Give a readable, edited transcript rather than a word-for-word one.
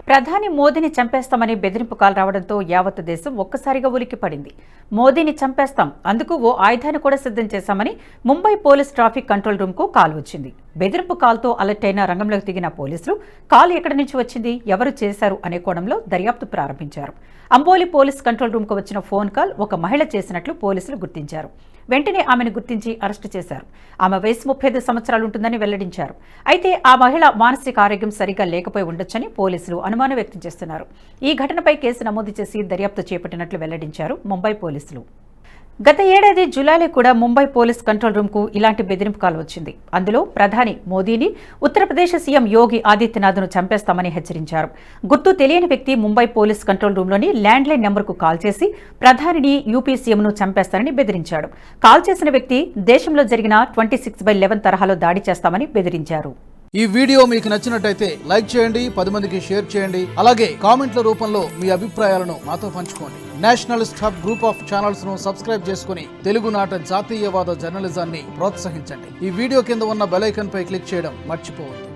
ప్రధాని మోదీని చంపేస్తామని బెదిరింపు కాల్ రావడంతో యావత్ దేశం ఒక్కసారిగా ఉలిక్కిపడింది. మోదీని చంపేస్తాం, అందుకు ఓ ఆయుధాన్ని కూడా సిద్ధం చేశామని Mumbai police traffic control room కు కాల్ వచ్చింది. బెదిరింపు కాల్తో అలర్ట్ అయిన రంగంలోకి దిగిన పోలీసులు కాల్ ఎక్కడి నుంచి వచ్చింది, ఎవరు చేశారు అనే కోణంలో దర్యాప్తు ప్రారంభించారు. అంబోలి పోలీస్ కంట్రోల్ రూమ్ కు వచ్చిన ఫోన్ కాల్ ఒక మహిళ చేసినట్లు పోలీసులు గుర్తించారు. వెంటనే ఆమెను గుర్తించి అరెస్టు చేశారు. ఆమె వయసు 35 సంవత్సరాలు ఉంటుందని వెల్లడించారు. అయితే ఆ మహిళ మానసిక ఆరోగ్యం సరిగా లేకపోయి ఉండొచ్చని పోలీసులు అనుమానం వ్యక్తం చేస్తున్నారు. ఈ ఘటనపై కేసు నమోదు చేసి దర్యాప్తు చేపట్టినట్లు వెల్లడించారు ముంబై పోలీసులు. గత ఏడాది జూలైలో కూడా ముంబై పోలీస్ కంట్రోల్ రూమ్ కు ఇలాంటి బెదిరింపు కాల్ వచ్చింది. అందులో ప్రధాని మోదీని, ఉత్తరప్రదేశ్ సీఎం యోగి ఆదిత్యనాథ్ను చంపేస్తామని హెచ్చరించారు. గుర్తు తెలియని వ్యక్తి ముంబై పోలీస్ కంట్రోల్ రూమ్లోని ల్యాండ్లైన్ నెంబర్కు కాల్ చేసి ప్రధానిని, యూపీ సీఎంను చంపేస్తారని బెదిరించాడు. కాల్ చేసిన వ్యక్తి దేశంలో జరిగిన 26/11 తరహాలో దాడి చేస్తామని బెదిరించారు. ఈ వీడియో మీకు నచ్చినట్టయితే లైక్ చేయండి, 10 మందికి షేర్ చేయండి. అలాగే కామెంట్ల రూపంలో మీ అభిప్రాయాలను మాతో పంచుకోండి. Nationalist hub group of channels ను సబ్స్క్రైబ్ చేసుకుని తెలుగునాట జాతీయవాద జర్నలిజాన్ని ప్రోత్సహించండి. ఈ వీడియో కింద ఉన్న బెల్ ఐకాన్ పై క్లిక్ చేయడం మర్చిపోవద్దు.